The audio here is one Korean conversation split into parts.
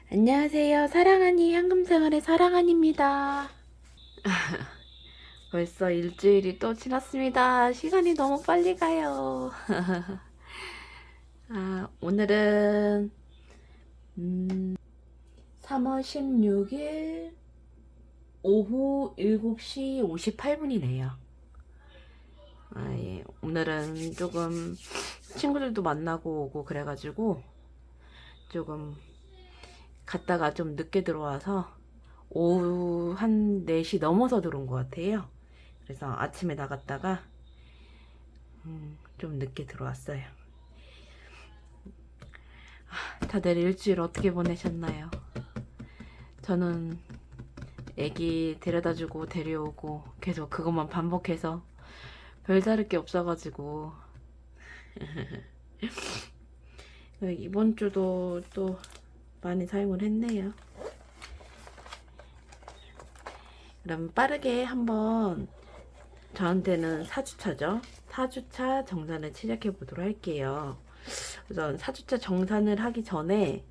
안녕하세요. 사랑하니 향금생활의 사랑하니입니다. 벌써 일주일이 또 지났습니다. 시간이 너무 빨리 가요. 오늘은 3월 16일 오후 7시 58분이네요. 예. 오늘은 조금 친구들도 만나고 오고 그래가지고 조금 갔다가 좀 늦게 들어와서 오후 한 4시 넘어서 들어온 것 같아요. 그래서 아침에 나갔다가 좀 늦게 들어왔어요. 다들 일주일 어떻게 보내셨나요? 저는 애기 데려다주고 데려오고 계속 그것만 반복해서 별다를 게 없어가지고 이번 주도 또 많이 사용을 했네요. 그럼 빠르게 한번 저한테는 4주차죠. 4주차 정산을 시작해 보도록 할게요. 우선 4주차 정산을 하기 전에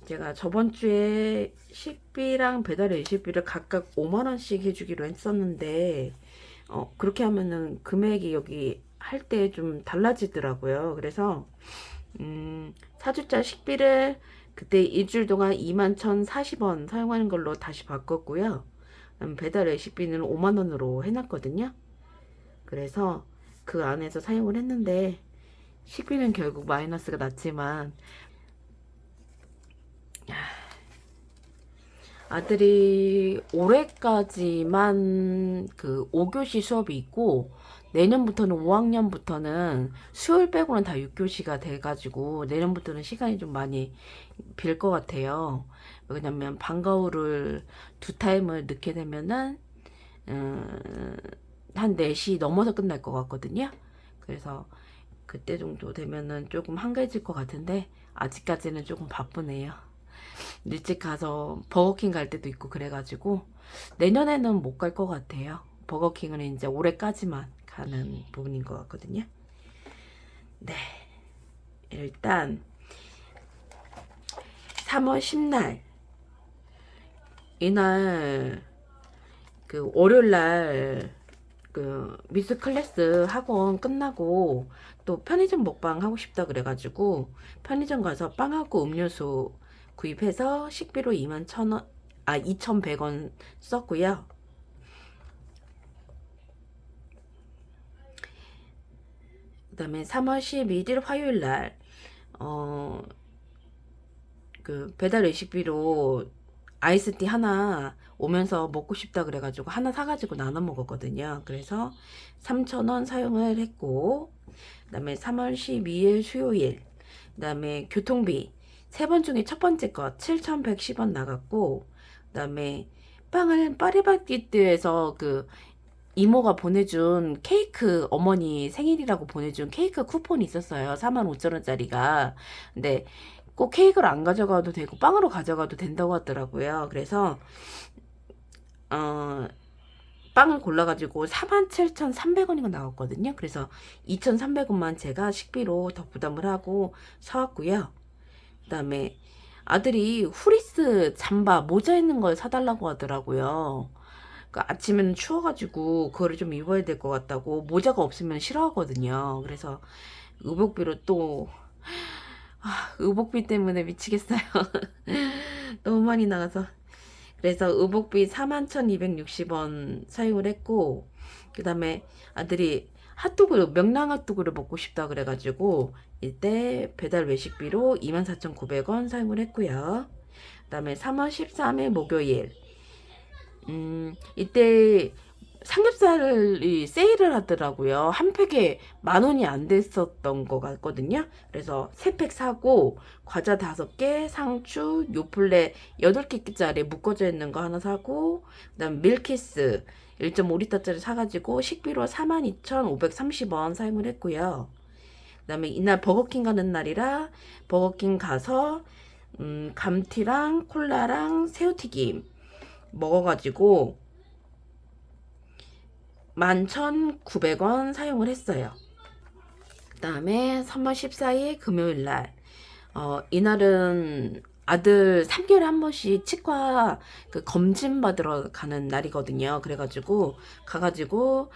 제가 저번 주에 식비랑 배달 외식비를 각각 5만원씩 해주기로 했었는데 그렇게 하면은 금액이 여기 할 때 좀 달라지더라고요. 그래서 4주차 식비를 그때 일주일 동안 21,040원 사용하는 걸로 다시 바꿨고요. 배달 외식비는 5만원으로 해놨거든요. 그래서 그 안에서 사용을 했는데 식비는 결국 마이너스가 났지만 아들이 올해까지만 그 5교시 수업이 있고 내년부터는 5학년부터는 수요일 빼고는 다 6교시가 돼가지고 내년부터는 시간이 좀 많이 빌 것 같아요. 왜냐면 방과후를 2타임을 넣게 되면은 한 4시 넘어서 끝날 것 같거든요. 그래서 그때 정도 되면은 조금 한가해질 것 같은데 아직까지는 조금 바쁘네요. 일찍 가서 버거킹 갈 때도 있고 그래가지고 내년에는 못 갈 것 같아요. 버거킹은 이제 올해까지만 가는 부분인 것 같거든요. 네, 일단 3월 10날 이날 그 월요일날 그 미스 클래스 학원 끝나고 또 편의점 먹방 하고 싶다 그래가지고 편의점 가서 빵하고 음료수 구입해서 식비로 21,000원 2,100원 썼고요. 그 다음에 3월 11일 화요일 날 그 배달 레시피로 아이스티 하나 오면서 먹고 싶다 그래가지고 하나 사가지고 나눠 먹었거든요. 그래서 3,000원 사용을 했고, 그 다음에 3월 12일 수요일, 그 다음에 교통비 세 번 중에 첫 번째 거 7,110원 나갔고, 그 다음에 빵을 파리바게뜨에서 그 이모가 보내준 케이크, 어머니 생일이라고 보내준 케이크 쿠폰이 있었어요. 45,000원짜리가. 근데 꼭 케이크를 안 가져가도 되고 빵으로 가져가도 된다고 하더라고요. 그래서 어 빵을 골라가지고 47,300원이가 나왔거든요. 그래서 2,300원만 제가 식비로 더 부담을 하고 사왔고요. 그 다음에 아들이 후리스 잠바 모자 있는 걸 사달라고 하더라고요. 그 아침에는 추워가지고 그거를 좀 입어야 될 것 같다고 모자가 없으면 싫어하거든요. 그래서 의복비로 또 의복비 때문에 미치겠어요. 너무 많이 나가서. 그래서 의복비 41,260원 사용을 했고 그 다음에 아들이 핫도그 명랑 핫도그를 먹고 싶다 그래가지고 이때 배달 외식비로 24,900원 사용을 했고요. 그 다음에 3월 13일 목요일 이때 삼겹살이 세일을 하더라고요. 한 팩에 10,000원이 안 됐었던 것 같거든요. 그래서 3팩 사고 과자 5개, 상추, 요플레 8개짜리 묶어져 있는 거 하나 사고 그다음 밀키스 1.5리터짜리 사가지고 식비로 42,530원 사용을 했고요. 그다음에 이날 버거킹 가는 날이라 버거킹 가서 감튀랑 콜라랑 새우튀김 먹어가지고 11,900원 사용을 했어요. 그 다음에 3월 14일 금요일 날 이날은 아들 3개월에 한 번씩 치과 그 검진 받으러 가는 날이거든요. 그래가지고 가가지고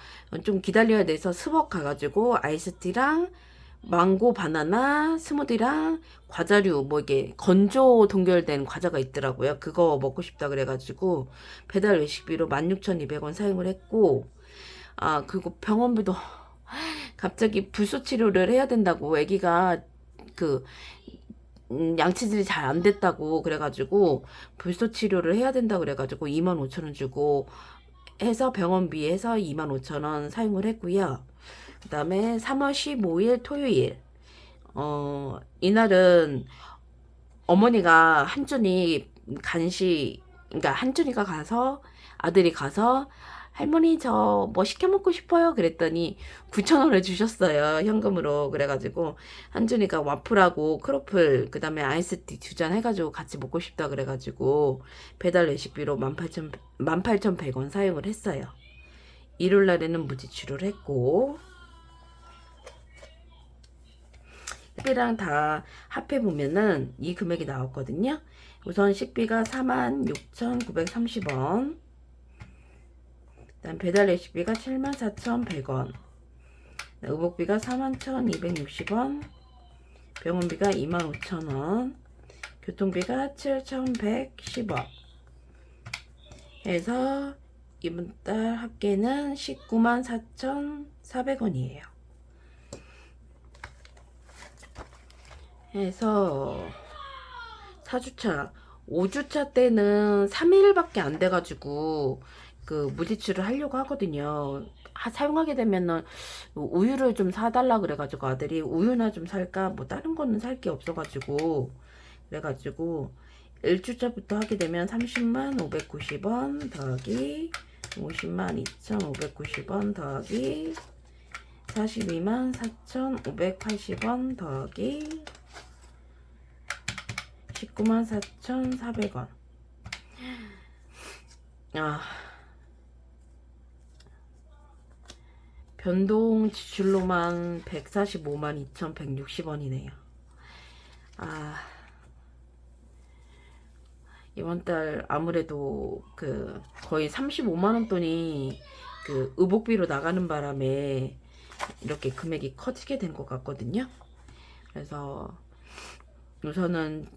좀 기다려야 돼서 스벅 가가지고 아이스티랑 망고 바나나 스무디랑 과자류 뭐 이게 건조 동결된 과자가 있더라고요. 그거 먹고 싶다 그래가지고 배달 외식비로 16,200원 사용을 했고, 그리고 병원비도 갑자기 불소 치료를 해야 된다고 아기가 그 양치질이 잘 안 됐다고 그래가지고 불소 치료를 해야 된다고 그래가지고 25,000원 주고 해서 병원비 해서 25,000원 사용을 했고요. 그 다음에 3월 15일 토요일 이날은 어머니가 한준이 간식, 그러니까 한준이가 가서 아들이 가서 할머니 저 뭐 시켜 먹고 싶어요 그랬더니 9,000원을 주셨어요 현금으로. 그래가지고 한준이가 와플하고 크로플 그 다음에 아이스티 2잔 해가지고 같이 먹고 싶다 그래가지고 배달 외식비로 18,100원 사용을 했어요. 일요일 날에는 무지출을 했고, 식비랑 다 합해보면은 이 금액이 나왔거든요. 우선 식비가 46,930원, 그다음 배달 레시피가 74,100원, 의복비가 41,260원, 병원비가 25,000원, 교통비가 7,110원 해서 이번 달 합계는 194,400원이에요. 해서 4주차, 5주차 때는 3일밖에 안 돼가지고 그 무지출을 하려고 하거든요. 사용하게 되면은 우유를 좀 사달라 그래가지고 아들이 우유나 좀 살까 뭐 다른 거는 살 게 없어가지고 그래가지고 1주차부터 하게 되면 30만 590원 더하기 50만 2,590원 더하기 42만 4,580원 더하기 19만 4,400원. 변동 지출로만 145만 2,160원이네요. 이번 달 아무래도 그 거의 35만원 돈이 그 의복비로 나가는 바람에 이렇게 금액이 커지게 된 것 같거든요. 그래서 우선은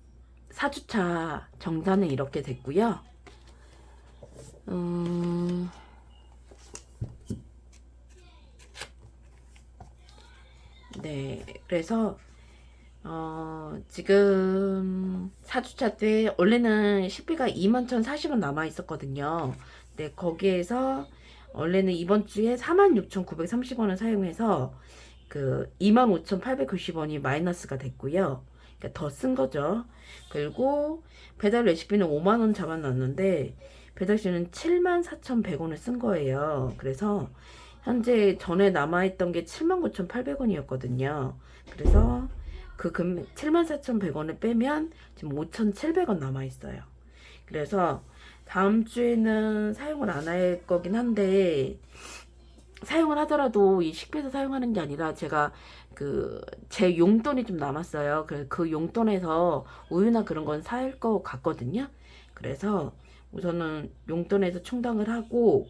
4주차 정산은 이렇게 됐고요. 네, 그래서 지금 4주차 때 원래는 식비가 21,040원 남아 있었거든요. 네, 거기에서 원래는 이번 주에 46,930원을 사용해서 그 25,890원이 마이너스가 됐고요. 그러니까 더 쓴 거죠. 그리고 배달 레시피는 5만원 잡아놨는데 배달시는 74,100원을 쓴 거예요. 그래서 현재 전에 남아있던 게 79,800원이었거든요. 그래서 그 금액 74,100원을 빼면 지금 5,700원 남아있어요. 그래서 다음 주에는 사용을 안 할 거긴 한데, 사용을 하더라도 이 식비에서 사용하는 게 아니라 제가 그 제 용돈이 좀 남았어요. 그 용돈에서 우유나 그런 건 살 거 같거든요. 그래서 우선은 용돈에서 충당을 하고,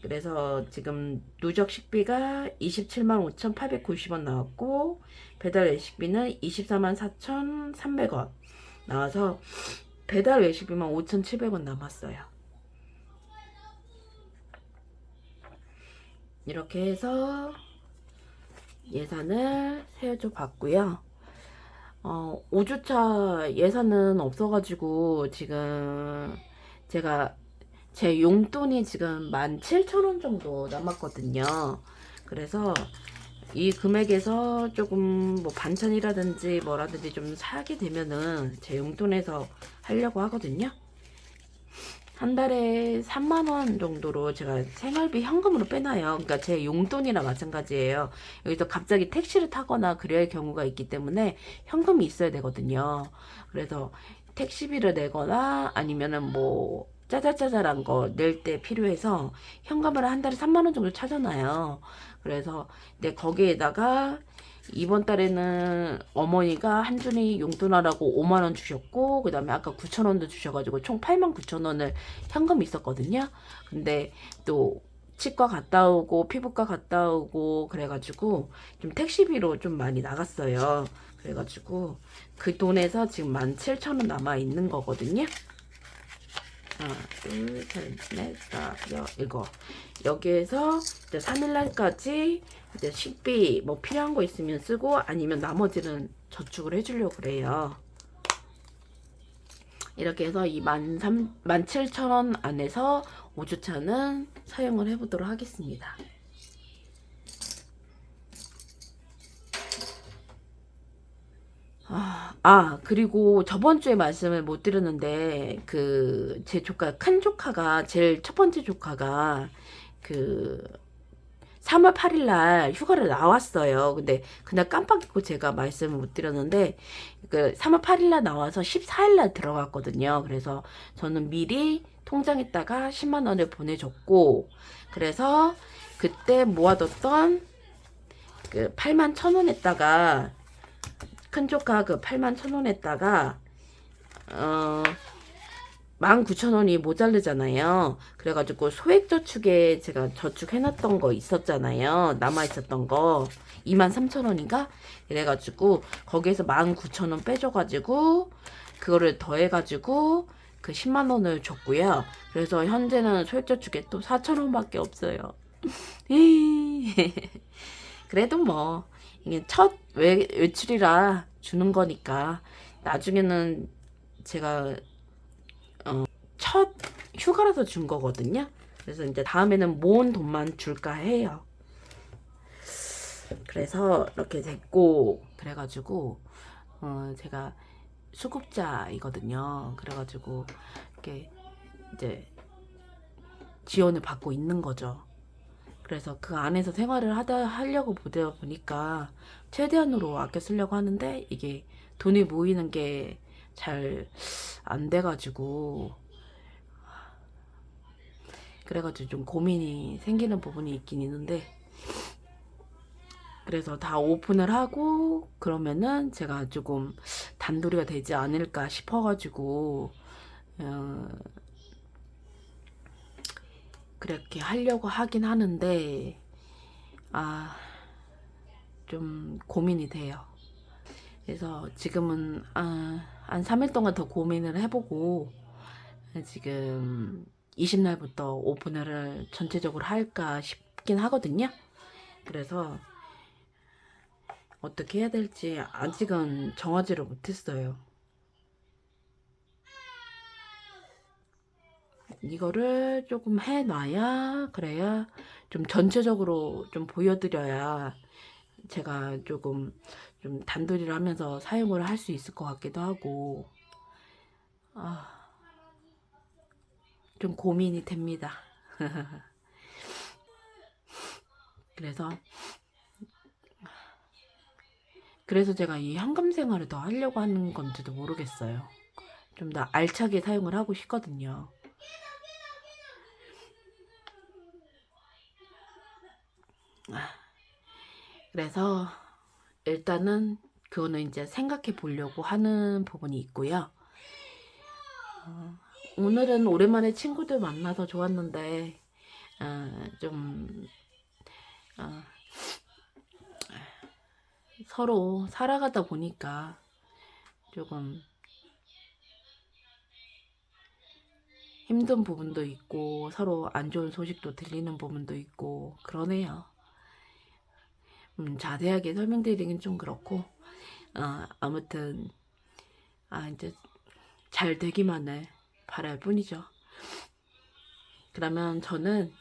그래서 지금 누적 식비가 27만 5,890원 나왔고 배달 외식비는 24만 4,300원 나와서 배달 외식비만 5,700원 남았어요. 이렇게 해서 예산을 세워줘 봤고요. 5주차 예산은 없어가지고 지금 제가 제 용돈이 지금 17,000원 정도 남았거든요. 그래서 이 금액에서 조금 뭐 반찬이라든지 뭐라든지 좀 사게 되면은 제 용돈에서 하려고 하거든요. 한 달에 3만원 정도로 제가 생활비 현금으로 빼놔요. 그러니까 제 용돈이나 마찬가지예요. 여기서 갑자기 택시를 타거나 그래야 할 경우가 있기 때문에 현금이 있어야 되거든요. 그래서 택시비를 내거나 아니면은 뭐 짜잘짜잘한 거 낼 때 필요해서 현금을 한 달에 3만원 정도 찾아놔요. 그래서 내 거기에다가 이번 달에는 어머니가 한준이 용돈하라고 5만 원 주셨고, 그 다음에 아까 9천 원도 주셔가지고 총 8만 9천 원을 현금이 있었거든요. 근데 또 치과 갔다 오고 피부과 갔다 오고 그래가지고 좀 택시비로 좀 많이 나갔어요. 그래가지고 그 돈에서 지금 17,000원 남아 있는 거거든요. 하나, 둘, 셋, 넷, 다, 이거. 여기에서 이제 3일날까지 이제 식비 뭐 필요한 거 있으면 쓰고 아니면 나머지는 저축을 해주려고 그래요. 이렇게 해서 이 17,000원 안에서 5주차는 사용을 해보도록 하겠습니다. 그리고 저번 주에 말씀을 못 드렸는데, 제 조카, 큰 조카가, 제일 첫 번째 조카가, 그, 3월 8일 날 휴가를 나왔어요. 근데 그날 깜빡 잊고 제가 말씀을 못 드렸는데, 3월 8일 날 나와서 14일 날 들어갔거든요. 그래서 저는 미리 통장에다가 10만 원을 보내줬고, 그래서 그때 모아뒀던 8만 1,000원에다가 큰 조카 8만 1,000원에다가 19,000원이 모자르잖아요. 그래가지고 소액저축에 제가 저축해놨던 거 있었잖아요. 남아있었던 거 23,000원인가? 이래가지고 거기에서 19,000원 빼줘가지고 그거를 더해가지고 그 10만원을 줬고요. 그래서 현재는 소액저축에 또 4,000원밖에 없어요. 그래도 뭐 이게 첫 외출이라 주는 거니까 나중에는 제가 첫 휴가라서 준 거거든요. 그래서 이제 다음에는 모은 돈만 줄까 해요. 그래서 이렇게 됐고, 그래가지고 제가 수급자이거든요. 그래가지고 이렇게 이제 지원을 받고 있는 거죠. 그래서 그 안에서 생활을 하려고 보다 보니까 최대한으로 아껴 쓰려고 하는데 이게 돈이 모이는 게 잘 안 돼가지고 그래가지고 좀 고민이 생기는 부분이 있긴 있는데, 그래서 다 오픈을 하고 그러면은 제가 조금 단도리가 되지 않을까 싶어가지고 그렇게 하려고 하긴 하는데 좀 고민이 돼요. 그래서 지금은 한 3일 동안 더 고민을 해보고 지금 20날부터 오픈을 전체적으로 할까 싶긴 하거든요. 그래서 어떻게 해야 될지 아직은 정하지를 못했어요. 이거를 조금 해놔야 그래야 좀 전체적으로 좀 보여드려야 제가 조금 좀 단도리를 하면서 사용을 할 수 있을 것 같기도 하고 좀 고민이 됩니다. 그래서 제가 이 현금 생활을 더 하려고 하는 건지도 모르겠어요. 좀 더 알차게 사용을 하고 싶거든요. 그래서 일단은 그거는 이제 생각해 보려고 하는 부분이 있고요. 오늘은 오랜만에 친구들 만나서 좋았는데 좀 서로 살아가다 보니까 조금 힘든 부분도 있고 서로 안 좋은 소식도 들리는 부분도 있고 그러네요. 자세하게 설명드리긴 좀 그렇고 아무튼 이제 잘 되기만을 바랄 뿐이죠. 그러면 저는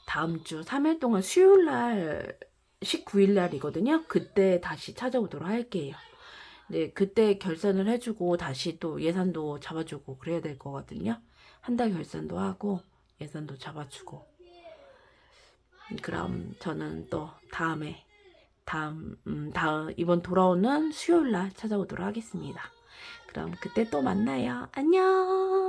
다음 주 3일 동안 수요일 날 19일 날이거든요. 그때 다시 찾아오도록 할게요. 네, 그때 결산을 해주고 다시 또 예산도 잡아주고 그래야 될 거거든요. 한 달 결산도 하고 예산도 잡아주고. 그럼 저는 또 다음 이번 돌아오는 수요일 날 찾아오도록 하겠습니다. 그럼 그때 또 만나요. 안녕.